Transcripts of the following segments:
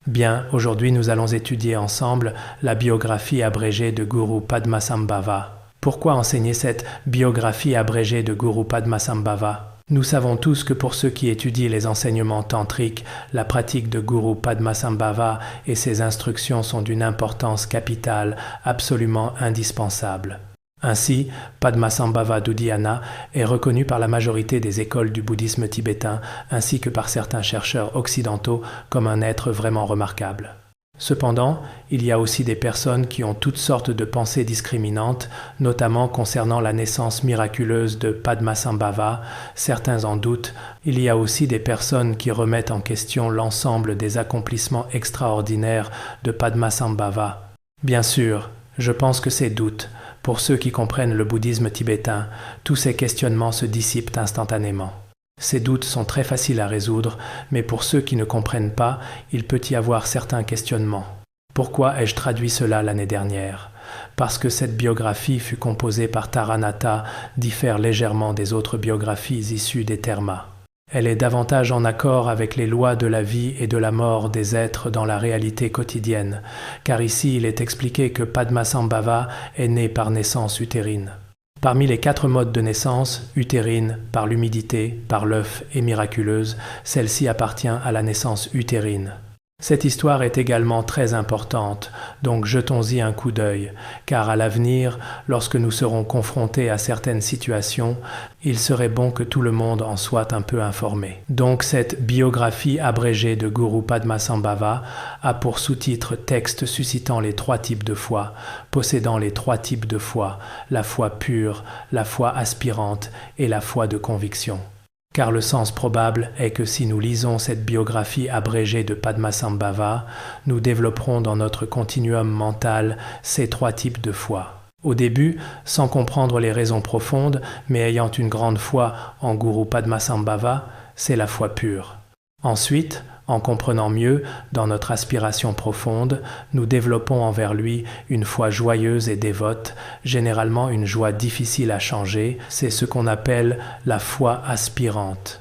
Bien, aujourd'hui nous allons étudier ensemble la biographie abrégée de Guru Padmasambhava. Pourquoi enseigner cette biographie abrégée de Guru Padmasambhava? Nous savons tous que pour ceux qui étudient les enseignements tantriques, la pratique de Guru Padmasambhava et ses instructions sont d'une importance capitale, absolument indispensable. Ainsi, Padmasambhava d'Udhyana est reconnu par la majorité des écoles du bouddhisme tibétain ainsi que par certains chercheurs occidentaux comme un être vraiment remarquable. Cependant, il y a aussi des personnes qui ont toutes sortes de pensées discriminantes, notamment concernant la naissance miraculeuse de Padmasambhava. Certains en doutent. Il y a aussi des personnes qui remettent en question l'ensemble des accomplissements extraordinaires de Padmasambhava. Bien sûr, je pense que ces doutes, pour ceux qui comprennent le bouddhisme tibétain, tous ces questionnements se dissipent instantanément. Ces doutes sont très faciles à résoudre, mais pour ceux qui ne comprennent pas, il peut y avoir certains questionnements. Pourquoi ai-je traduit cela l'année dernière? Parce que cette biographie fut composée par Taranatha, diffère légèrement des autres biographies issues des Termas. Elle est davantage en accord avec les lois de la vie et de la mort des êtres dans la réalité quotidienne, car ici il est expliqué que Padmasambhava est né par naissance utérine. Parmi les 4 modes de naissance, utérine, par l'humidité, par l'œuf et miraculeuse, celle-ci appartient à la naissance utérine. Cette histoire est également très importante, donc jetons-y un coup d'œil, car à l'avenir, lorsque nous serons confrontés à certaines situations, il serait bon que tout le monde en soit un peu informé. Donc cette biographie abrégée de Guru Padmasambhava a pour sous-titre « Texte suscitant les 3 types de foi, possédant les 3 types de foi, la foi pure, la foi aspirante et la foi de conviction ». Car le sens probable est que si nous lisons cette biographie abrégée de Padmasambhava, nous développerons dans notre continuum mental ces 3 types de foi. Au début, sans comprendre les raisons profondes, mais ayant une grande foi en Guru Padmasambhava, c'est la foi pure. Ensuite, en comprenant mieux, dans notre aspiration profonde, nous développons envers lui une foi joyeuse et dévote, généralement une joie difficile à changer, c'est ce qu'on appelle la foi aspirante.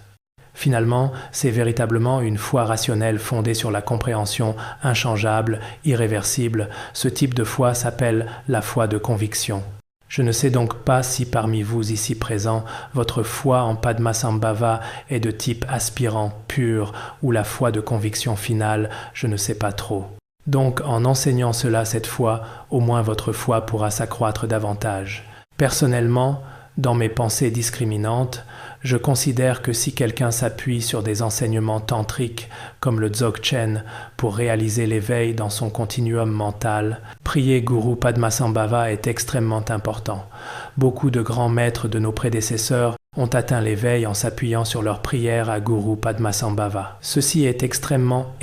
Finalement, c'est véritablement une foi rationnelle fondée sur la compréhension inchangeable, irréversible. Ce type de foi s'appelle la foi de conviction. Je ne sais donc pas si parmi vous ici présents, votre foi en Padmasambhava est de type aspirant, pur, ou la foi de conviction finale, je ne sais pas trop. Donc, en enseignant cela cette fois, au moins votre foi pourra s'accroître davantage. Personnellement, dans mes pensées discriminantes, je considère que si quelqu'un s'appuie sur des enseignements tantriques comme le Dzogchen pour réaliser l'éveil dans son continuum mental, prier Guru Padmasambhava est extrêmement important. Beaucoup de grands maîtres de nos prédécesseurs ont atteint l'éveil en s'appuyant sur leur prière à Guru Padmasambhava. Ceci est extrêmement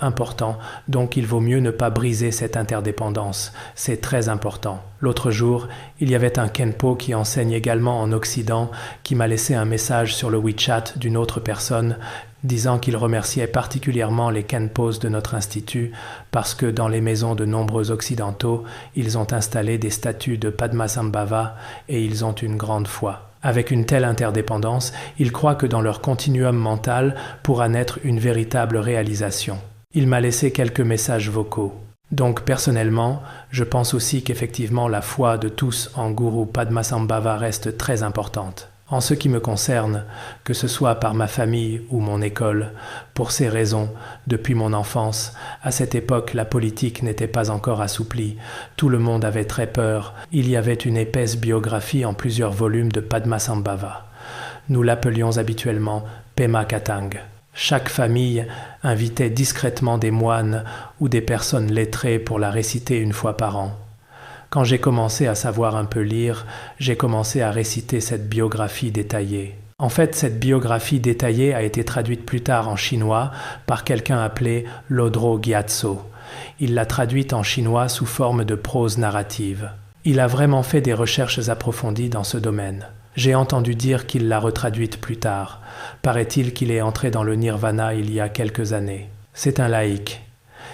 important, donc il vaut mieux ne pas briser cette interdépendance. C'est très important. L'autre jour, il y avait un Khenpo qui enseigne également en Occident qui m'a laissé un message sur le WeChat d'une autre personne disant qu'il remerciait particulièrement les Khenpos de notre institut parce que dans les maisons de nombreux occidentaux, ils ont installé des statues de Padmasambhava et ils ont une grande foi. Avec une telle interdépendance, ils croient que dans leur continuum mental pourra naître une véritable réalisation. Il m'a laissé quelques messages vocaux. Donc personnellement, je pense aussi qu'effectivement la foi de tous en Guru Padmasambhava reste très importante. En ce qui me concerne, que ce soit par ma famille ou mon école, pour ces raisons, depuis mon enfance, à cette époque la politique n'était pas encore assouplie, tout le monde avait très peur, il y avait une épaisse biographie en plusieurs volumes de Padmasambhava. Nous l'appelions habituellement Pema Katang. Chaque famille invitait discrètement des moines ou des personnes lettrées pour la réciter une fois par an. Quand j'ai commencé à savoir un peu lire, j'ai commencé à réciter cette biographie détaillée. En fait, cette biographie détaillée a été traduite plus tard en chinois par quelqu'un appelé Lodro Gyatso. Il l'a traduite en chinois sous forme de prose narrative. Il a vraiment fait des recherches approfondies dans ce domaine. J'ai entendu dire qu'il l'a retraduite plus tard. Paraît-il qu'il est entré dans le nirvana il y a quelques années. C'est un laïc.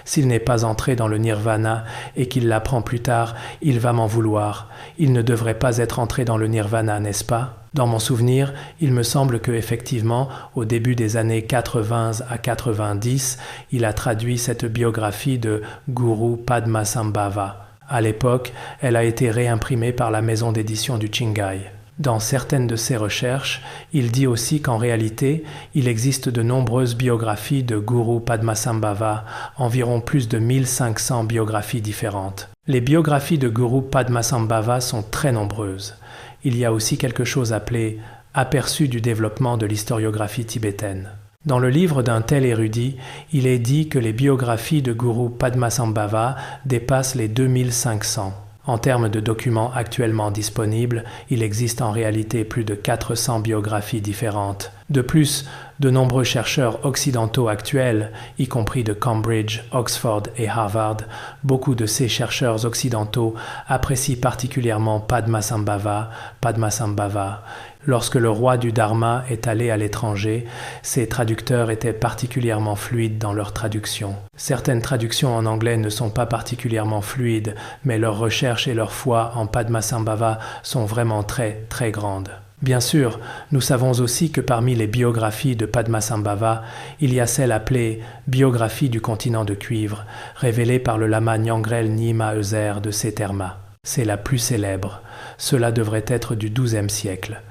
S'il n'est pas entré dans le nirvana et qu'il l'apprend plus tard, il va m'en vouloir. Il ne devrait pas être entré dans le nirvana, n'est-ce pas? Dans mon souvenir, il me semble que effectivement, au début des années 80 à 90, il a traduit cette biographie de Guru Padmasambhava. À l'époque, elle a été réimprimée par la maison d'édition du Qinghai. Dans certaines de ses recherches, il dit aussi qu'en réalité, il existe de nombreuses biographies de Guru Padmasambhava, environ plus de 1500 biographies différentes. Les biographies de Guru Padmasambhava sont très nombreuses. Il y a aussi quelque chose appelé « aperçu du développement de l'historiographie tibétaine ». Dans le livre d'un tel érudit, il est dit que les biographies de Guru Padmasambhava dépassent les 2500. En termes de documents actuellement disponibles, il existe en réalité plus de 400 biographies différentes. De plus, de nombreux chercheurs occidentaux actuels, y compris de Cambridge, Oxford et Harvard, beaucoup de ces chercheurs occidentaux apprécient particulièrement Padmasambhava. Lorsque le roi du Dharma est allé à l'étranger, ses traducteurs étaient particulièrement fluides dans leur traduction. Certaines traductions en anglais ne sont pas particulièrement fluides, mais leur recherche et leur foi en Padmasambhava sont vraiment très, très grandes. Bien sûr, nous savons aussi que parmi les biographies de Padmasambhava, il y a celle appelée « Biographie du continent de cuivre », révélée par le lama Nyanghrel Nyima Euser de Seterma. C'est la plus célèbre. Cela devrait être du XIIe siècle.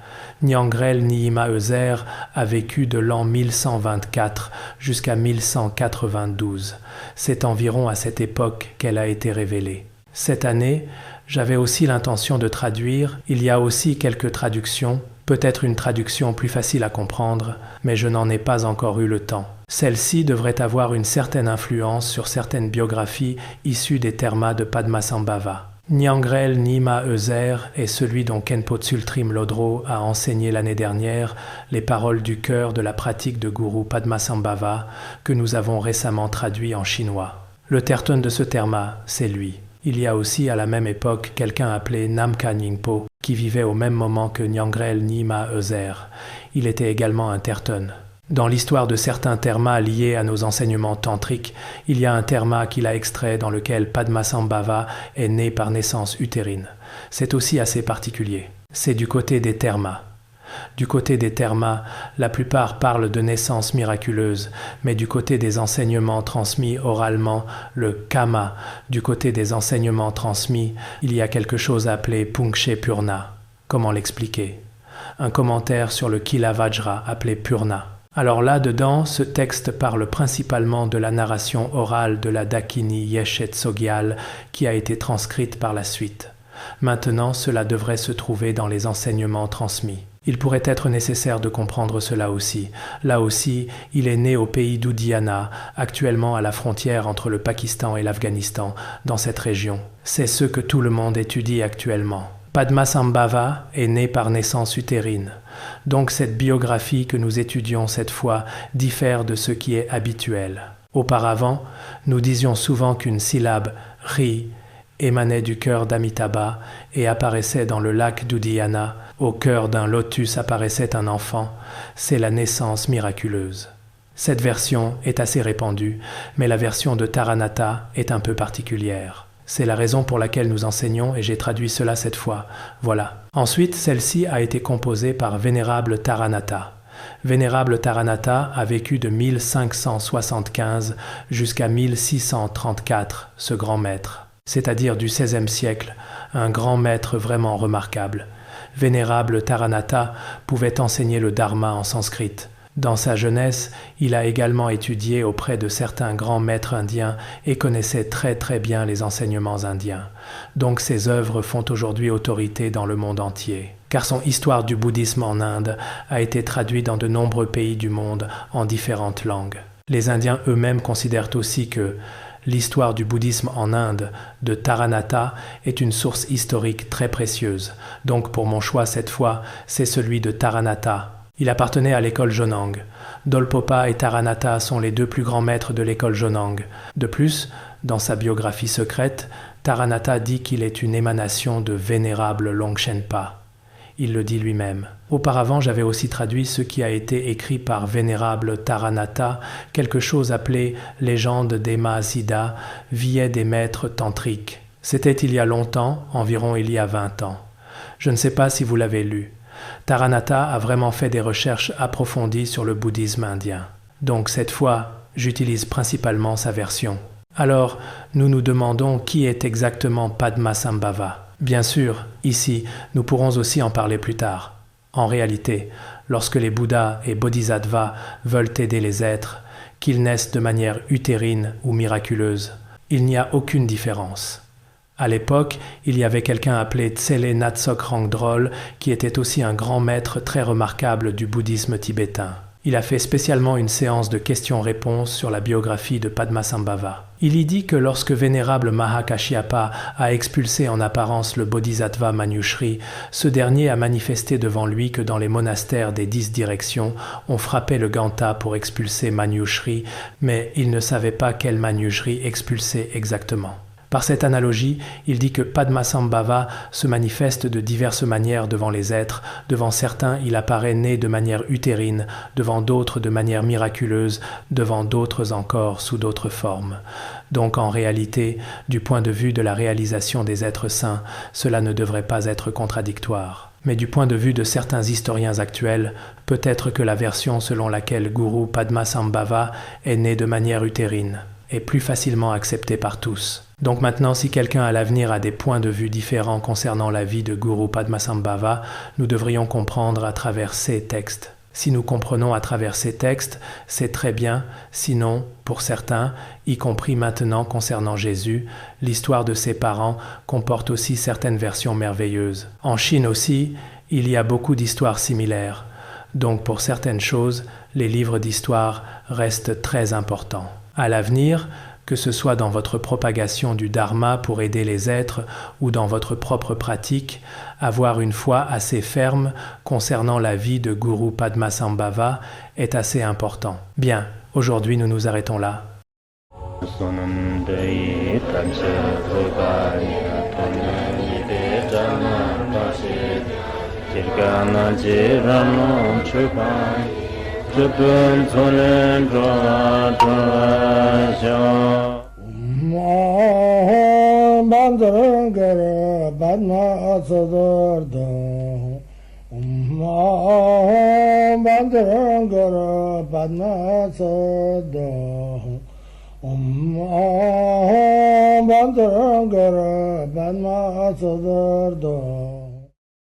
Nyanghrel Nyima Euser a vécu de l'an 1124 jusqu'à 1192. C'est environ à cette époque qu'elle a été révélée. Cette année, j'avais aussi l'intention de traduire. Il y a aussi quelques traductions, peut-être une traduction plus facile à comprendre, mais je n'en ai pas encore eu le temps. Celle-ci devrait avoir une certaine influence sur certaines biographies issues des termas de Padmasambhava. Nyanghrel Nyima Euser est celui dont Khenpo Tsultrim Lodro a enseigné l'année dernière les paroles du cœur de la pratique de Guru Padmasambhava que nous avons récemment traduit en chinois. Le tertön de ce terma, c'est lui. Il y a aussi à la même époque quelqu'un appelé Namkha Nyingpo qui vivait au même moment que Nyanghrel Nyima Euser. Il était également un tertön. Dans l'histoire de certains termas liés à nos enseignements tantriques, il y a un terma qu'il a extrait dans lequel Padmasambhava est né par naissance utérine. C'est aussi assez particulier. C'est du côté des termas. Du côté des termas, la plupart parlent de naissance miraculeuse, mais du côté des enseignements transmis oralement, le kama, du côté des enseignements transmis, il y a quelque chose appelé Punkshe Purna. Comment l'expliquer? Un commentaire sur le Kila Vajra appelé Purna. Alors là-dedans, ce texte parle principalement de la narration orale de la Dakini Yeshet Sogyal qui a été transcrite par la suite. Maintenant, cela devrait se trouver dans les enseignements transmis. Il pourrait être nécessaire de comprendre cela aussi. Là aussi, il est né au pays d'Udhyana, actuellement à la frontière entre le Pakistan et l'Afghanistan, dans cette région. C'est ce que tout le monde étudie actuellement. Padmasambhava est né par naissance utérine. Donc cette biographie que nous étudions cette fois diffère de ce qui est habituel. Auparavant, nous disions souvent qu'une syllabe « ri » émanait du cœur d'Amitabha et apparaissait dans le lac d'Udhyana. Au cœur d'un lotus apparaissait un enfant. C'est la naissance miraculeuse. Cette version est assez répandue, mais la version de Taranatha est un peu particulière. C'est la raison pour laquelle nous enseignons et j'ai traduit cela cette fois. Voilà. Ensuite, celle-ci a été composée par Vénérable Taranatha. Vénérable Taranatha a vécu de 1575 jusqu'à 1634, ce grand maître, c'est-à-dire du XVIe siècle, un grand maître vraiment remarquable. Vénérable Taranatha pouvait enseigner le dharma en sanskrit. Dans sa jeunesse, il a également étudié auprès de certains grands maîtres indiens et connaissait très très bien les enseignements indiens. Donc ses œuvres font aujourd'hui autorité dans le monde entier. Car son Histoire du bouddhisme en Inde a été traduite dans de nombreux pays du monde en différentes langues. Les Indiens eux-mêmes considèrent aussi que l'Histoire du bouddhisme en Inde de Taranatha est une source historique très précieuse. Donc pour mon choix cette fois, c'est celui de Taranatha. Il appartenait à l'école Jonang. Dolpopa et Taranatha sont les deux plus grands maîtres de l'école Jonang. De plus, dans sa biographie secrète, Taranatha dit qu'il est une émanation de vénérable Longshenpa. Il le dit lui-même. Auparavant, j'avais aussi traduit ce qui a été écrit par Vénérable Taranatha, quelque chose appelé « Légende des Mahasiddhas, vie des maîtres tantriques ». C'était il y a longtemps, environ il y a 20 ans. Je ne sais pas si vous l'avez lu. Taranatha a vraiment fait des recherches approfondies sur le bouddhisme indien. Donc cette fois, j'utilise principalement sa version. Alors, nous nous demandons qui est exactement Padmasambhava. Bien sûr, ici, nous pourrons aussi en parler plus tard. En réalité, lorsque les Bouddhas et Bodhisattvas veulent aider les êtres, qu'ils naissent de manière utérine ou miraculeuse, il n'y a aucune différence. À l'époque, il y avait quelqu'un appelé Tsele Natsok Rangdrol qui était aussi un grand maître très remarquable du bouddhisme tibétain. Il a fait spécialement une séance de questions-réponses sur la biographie de Padmasambhava. Il y dit que lorsque vénérable Mahakashyapa a expulsé en apparence le bodhisattva Manjushri, ce dernier a manifesté devant lui que dans les monastères des 10 directions, on frappait le Ganta pour expulser Manjushri, mais il ne savait pas quel Manjushri expulser exactement. Par cette analogie, il dit que Padmasambhava se manifeste de diverses manières devant les êtres. Devant certains, il apparaît né de manière utérine, devant d'autres de manière miraculeuse, devant d'autres encore sous d'autres formes. Donc en réalité, du point de vue de la réalisation des êtres saints, cela ne devrait pas être contradictoire. Mais du point de vue de certains historiens actuels, peut-être que la version selon laquelle Guru Padmasambhava est né de manière utérine est plus facilement acceptée par tous. Donc maintenant, si quelqu'un à l'avenir a des points de vue différents concernant la vie de Guru Padmasambhava, nous devrions comprendre à travers ces textes. Si nous comprenons à travers ces textes, c'est très bien, sinon, pour certains, y compris maintenant concernant Jésus, l'histoire de ses parents comporte aussi certaines versions merveilleuses. En Chine aussi, il y a beaucoup d'histoires similaires. Donc pour certaines choses, les livres d'histoire restent très importants. À l'avenir, que ce soit dans votre propagation du dharma pour aider les êtres ou dans votre propre pratique, avoir une foi assez ferme concernant la vie de Guru Padmasambhava est assez important. Bien, aujourd'hui nous nous arrêtons là. Jupun Solen Bandangara Badma Asadorda Bandangara Badma Asadda Bandangara Badma Asadorda